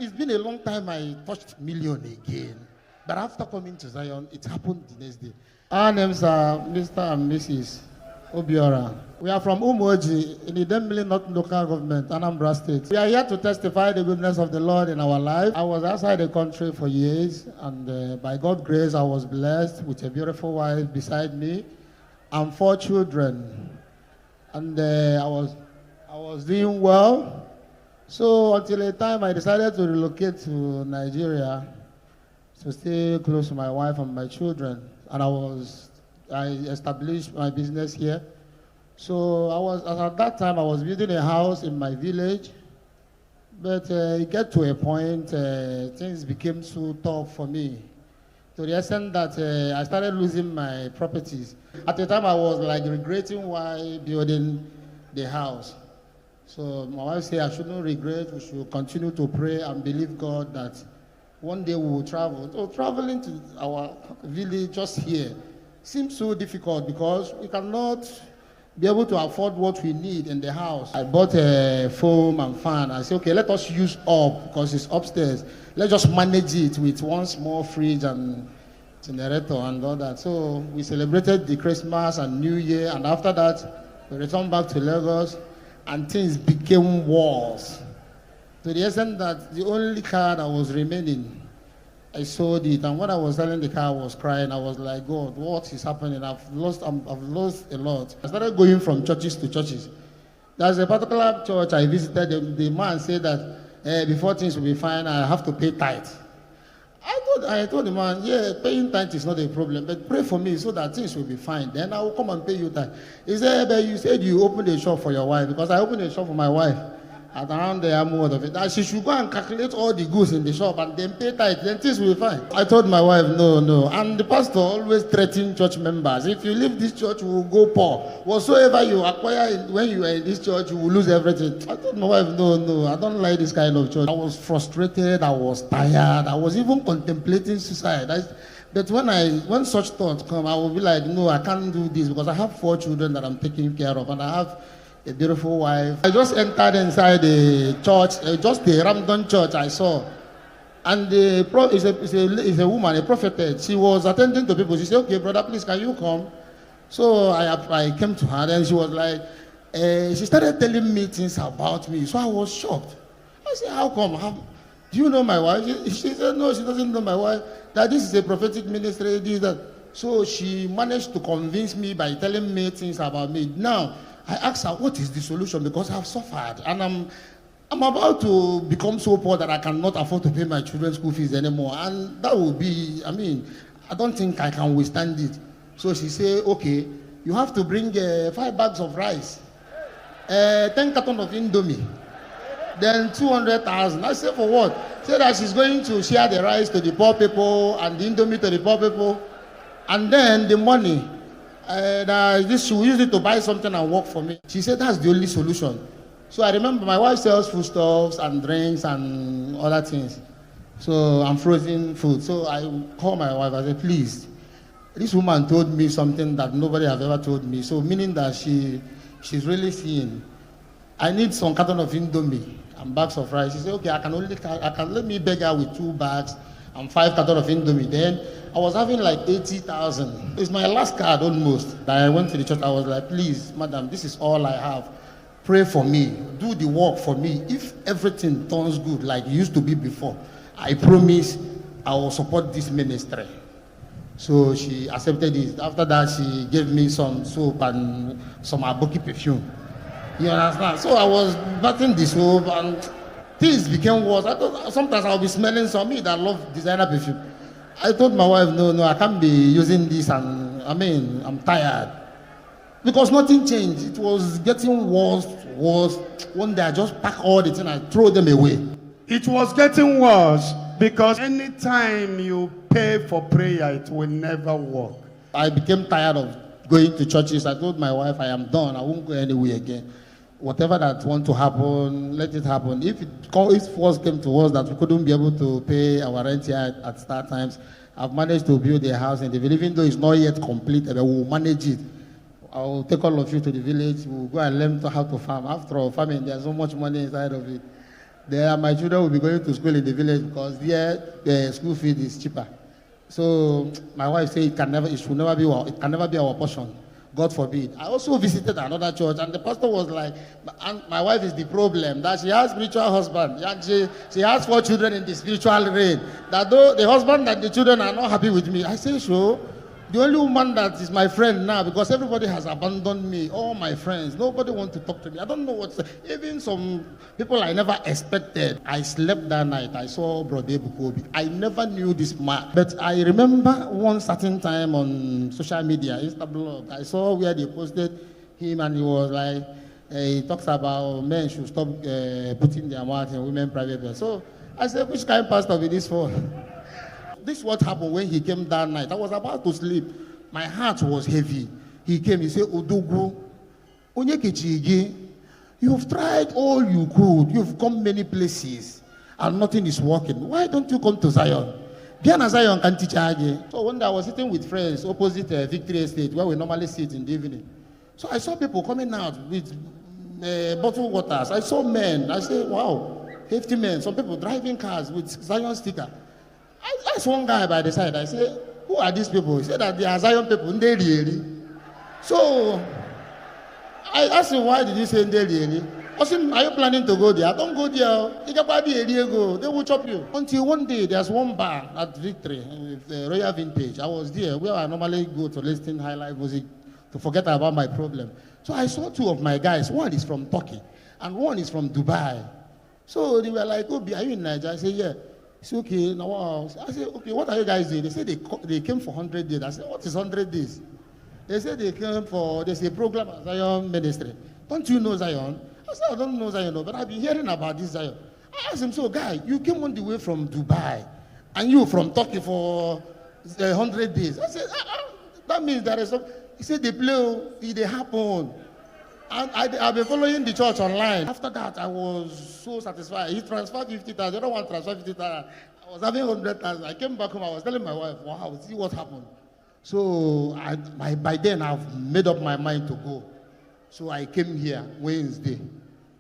it's been a long time I touched million again. But after coming to Zion, it happened the next day. Our names are Mr. and Mrs. Obiora. We are from Umoji in the Dembele North Local Government, Anambra State. We are here to testify the goodness of the Lord in our life. I was outside the country for years, and by God's grace, I was blessed with a beautiful wife beside me and 4 children. And I was doing well. So until a time I decided to relocate to Nigeria to stay close to my wife and my children. And I established my business here. So at that time I was building a house in my village. But it got to a point, things became so tough for me, to the extent that I started losing my properties. At the time I was like regretting why building the house. So my wife said I shouldn't regret, we should continue to pray and believe God that one day we will travel. So traveling to our village just here seems so difficult because we cannot be able to afford what we need in the house. I bought a foam and fan. I said, okay, let us use up because it's upstairs. Let's just manage it with one small fridge and generator and all that. So we celebrated the Christmas and New Year, and after that, we returned back to Lagos, and things became worse. To the extent that the only car that was remaining, I sold it, and when I was selling the car, I was crying. I was like, God, what is happening? I've lost a lot. I started going from churches to churches. There's a particular church I visited. The man said that before things will be fine, I have to pay tithe. I told the man, yeah, paying tithe is not a problem, but pray for me so that things will be fine. Then I will come and pay you tithe. He said, but you said you opened a shop for your wife, because I opened a shop for my wife at around the amount of it. That she should go and calculate all the goods in the shop and then pay tithe, then things will be fine. I told my wife, no. And the pastor always threatened church members. If you leave this church, you will go poor. Whatsoever you acquire when you are in this church, you will lose everything. I told my wife, no, I don't like this kind of church. I was frustrated, I was tired, I was even contemplating suicide. But when such thoughts come, I will be like, no, I can't do this because I have 4 children that I'm taking care of, and I have a beautiful wife. I just entered inside the church, just the Ramdon church I saw. And it's a woman, a prophetess. She was attending to people. She said, okay, brother, please, can you come? So I came to her, and she was like, she started telling me things about me. So I was shocked. I said, how come? Do you know my wife? She said, no, she doesn't know my wife. That this is a prophetic ministry, this, that. So she managed to convince me by telling me things about me. Now, I asked her, what is the solution? Because I've suffered, and I'm about to become so poor that I cannot afford to pay my children's school fees anymore. And that will be, I don't think I can withstand it. So she said, okay, you have to bring 5 bags of rice, 10 cartons of Indomie, then 200,000. I said, for what? She said that she's going to share the rice to the poor people and the Indomie to the poor people. And then the money, she will use it to buy something and work for me. She said that's the only solution. So I remember my wife sells foodstuffs and drinks and other things. So I'm frozen food. So I called my wife. I said, please, this woman told me something that nobody has ever told me. So meaning that she's really seeing. I need some carton of Indomie and bags of rice. She said, okay, I can let me beg her with 2 bags and 5 cartons of Indomie. Then I was having like 80,000. It's my last card almost that I went to the church. I was like, please, madam, this is all I have. Pray for me. Do the work for me. If everything turns good like it used to be before, I promise I will support this ministry. So she accepted it. After that, she gave me some soap and some Aboki perfume. You understand? So I was bathing the soap, and things became worse. I thought sometimes I'll be smelling some, me that love designer perfume. I told my wife, no, I can't be using this, and I'm tired. Because nothing changed. It was getting worse. One day I just pack all the things and throw them away. It was getting worse because anytime you pay for prayer, it will never work. I became tired of going to churches. I told my wife, I am done. I won't go anywhere again. Whatever that want to happen, let it happen. If force came to us that we couldn't be able to pay our rent here at start times, I've managed to build a house in the village. Even though it's not yet complete, but we'll manage it. I'll take all of you to the village. We'll go and learn how to farm. After all, farming, there's so much money inside of it. There, my children will be going to school in the village because there the school fee is cheaper. So my wife said it can never be our portion. God forbid. I also visited another church, and the pastor was like, and my wife is the problem, that she has spiritual husband, and she has 4 children in the spiritual reign. That though the husband and the children are not happy with me. I say, sure. The only woman that is my friend now, because everybody has abandoned me, all my friends, nobody wants to talk to me. I don't know what's, even some people I never expected. I slept that night. I saw Brother Ebuka Obi. I never knew this man. But I remember one certain time on social media, Instablog, I saw where they posted him, and he was like, he talks about men should stop putting their mouth in women's private place. So I said, which kind of pastor is this for? This is what happened when he came that night. I was about to sleep. My heart was heavy. He came, he said, Odogu, Onyekechigi, you've tried all you could. You've come many places, and nothing is working. Why don't you come to Zion? Biana Zion can teach again. So one day I was sitting with friends opposite Victory Estate, where we normally sit in the evening. So I saw people coming out with bottled waters. I saw men. I said, wow, 50 men. Some people driving cars with Zion sticker. I asked one guy by the side, I said, who are these people? He said that they are Zion people. So I asked him, why did you say Ndeli? I said, are you planning to go there? Don't go there. They will chop you. Until one day, there's one bar at Victory, with Royal Vintage. I was there, where I normally go to listen high life music to forget about my problem. So I saw 2 of my guys. One is from Turkey, and one is from Dubai. So they were like, Obi, are you in Nigeria? I said, yeah. He said, okay, now I said, okay, what are you guys doing? They said they came for 100 days. I said, what is 100 days? They said they came for, there's a program at Zion Ministry. Don't you know Zion? I said, I don't know Zion, but I've been hearing about this Zion. I asked him, so guy, you came on the way from Dubai, and you from Turkey for 100 days. I said, that means there is some, he said, they play, they happen. And I've been following the church online. After that, I was so satisfied. He transferred 50,000. The other one transferred 50,000. I was having 100,000. I came back home. I was telling my wife, wow, see what happened. So by then, I've made up my mind to go. So I came here Wednesday.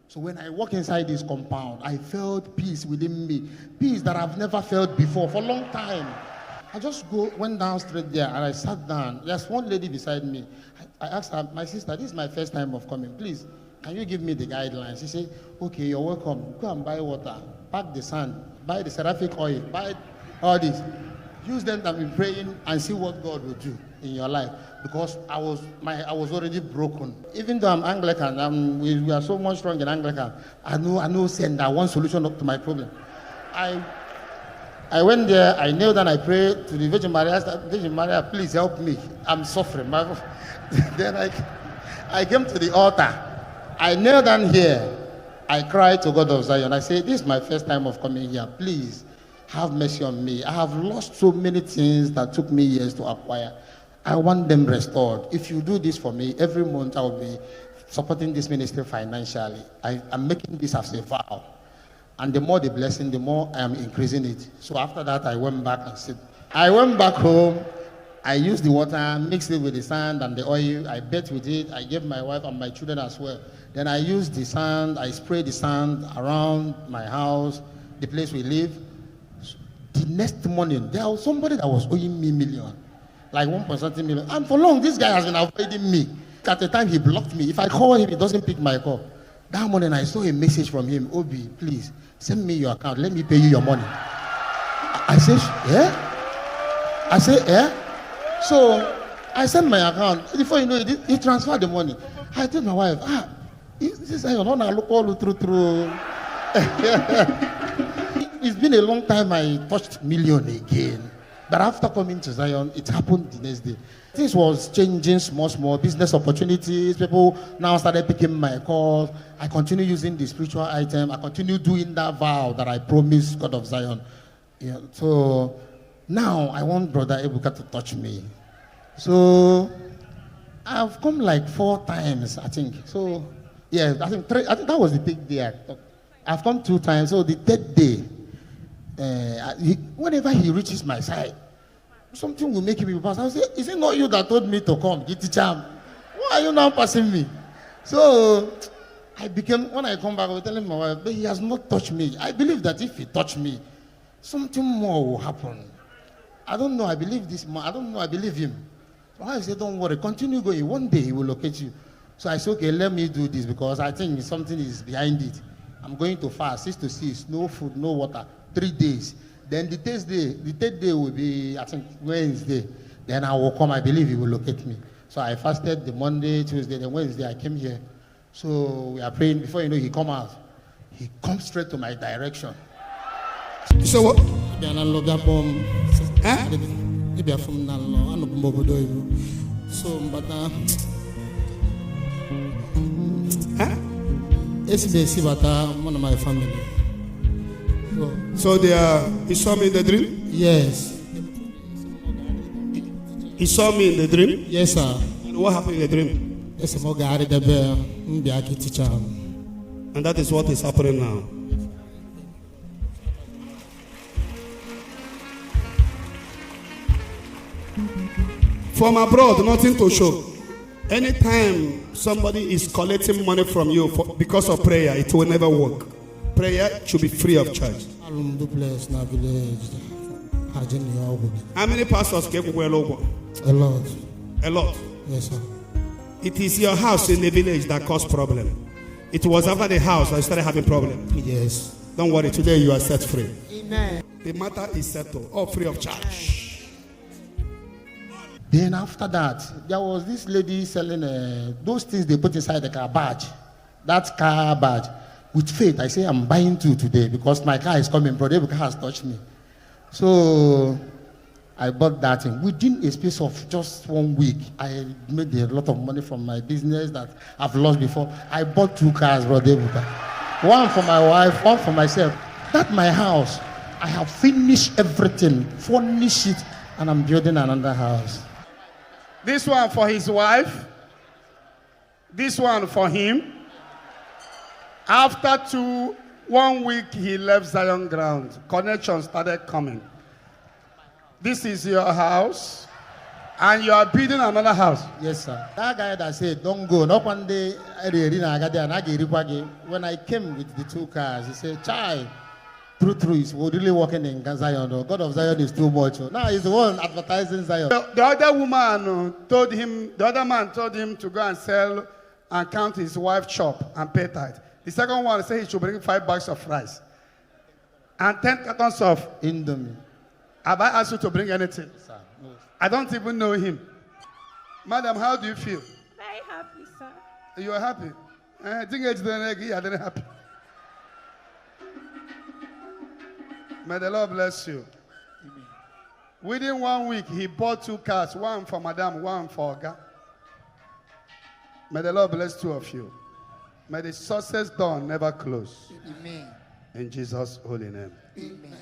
So when I walk inside this compound, I felt peace within me. Peace that I've never felt before for a long time. I just went down straight there, and I sat down. There's one lady beside me. I asked her, my sister, this is my first time of coming. Please, can you give me the guidelines? She said, okay, you're welcome. Go and buy water, pack the sand, buy the seraphic oil, buy all this. Use them and be praying and see what God will do in your life. Because I was already broken. Even though I'm Anglican, we are so much strong in Anglican. I know send that one solution up to my problem. I went there, I knelt and I prayed to the Virgin Maria. I said, Virgin Maria, please help me. I'm suffering. Then I came to the altar. I knelt down here. I cried to God of Zion. I said, this is my first time of coming here. Please have mercy on me. I have lost so many things that took me years to acquire. I want them restored. If you do this for me, every month I will be supporting this ministry financially. I'm making this as a vow. And the more the blessing, the more I am increasing it. So after that, I went back and said, I went back home. I used the water, mixed it with the sand and the oil. I bathed with it. I gave my wife and my children as well. Then I used the sand. I sprayed the sand around my house, the place we live. The next morning, there was somebody that was owing me million, like 1.something million. And for long, this guy has been avoiding me. At the time, he blocked me. If I call him, he doesn't pick my call. That morning, I saw a message from him. Obi, please, send me your account. Let me pay you your money. I said, yeah? I said, yeah? So, I sent my account. Before you know it, he transferred the money. I told my wife, this is how you're not look all through. It's been a long time I touched million again. But after coming to Zion, it happened the next day. Things was changing small business opportunities. People now started picking my calls. I continue using the spiritual item. I continue doing that vow that I promised God of Zion. Yeah, so now I want Brother Ebuka to touch me. So I've come like 4 times, I think. So yeah, I think that was the big day. I've come 2 times. So the 3rd day, whenever he reaches my side, something will make him pass. I say, is it not you that told me to come? Get the charm. Why are you now passing me? So when I come back, I was telling my wife, but he has not touched me. I believe that if he touched me, something more will happen. I don't know, I believe this man. I don't know, I believe him. So I said, don't worry, continue going. One day he will locate you. So I said, okay, let me do this because I think something is behind it. I'm going to fast, 6 to 6, no food, no water, 3 days. Then the third day will be, I think, Wednesday. Then I will come, I believe he will locate me. So I fasted the Monday, Tuesday, then Wednesday I came here. So we are praying, before you know, he come out. He comes straight to my direction. So what? So, but one of my family. So they are, he saw me in the dream? Yes. He saw me in the dream? Yes, sir. And what happened in the dream? Yes, sir. And that is what is happening now. From abroad, nothing to show. Anytime somebody is collecting money from you because of prayer, it will never work. Prayer should be free of charge. How many pastors gave away a lot? A lot. Yes, sir. It is your house in the village that caused problem. It was after the house that you started having problem. Yes. Don't worry, today you are set free. Amen. The matter is settled, all free of charge. Then after that, there was this lady selling those things they put inside the car badge. That car badge. With faith, I say I'm buying 2 today because my car is coming. Brother Ebuka has touched me. So I bought that thing. Within a space of just 1 week, I made a lot of money from my business that I've lost before. I bought 2 cars, Brother Ebuka. One for my wife, one for myself. That's my house. I have finished everything, furnished it, and I'm building another house. This one for his wife. This one for him. After 1 week, he left Zion ground. Connections started coming. This is your house, and you are building another house. Yes, sir. That guy that said, don't go. Not one day, when I came with the 2 cars, he said, Chai, true, he's really working in Zion. God of Zion is too much. Now he's the one advertising Zion. The other woman told him, the other man told him to go and sell and count his wife's shop and pay tithe. The second one said he should bring 5 bags of rice and 10 cartons of Indomie. Have I asked you to bring anything? Sir, no. I don't even know him. Madam, how do you feel? Very happy, sir. You are happy? I think it's the happy. May the Lord bless you. Amen. Within 1 week, he bought 2 cars, one for Madam, one for Oga. May the Lord bless 2 of you. May the success door never close. Amen. In Jesus' holy name. Amen.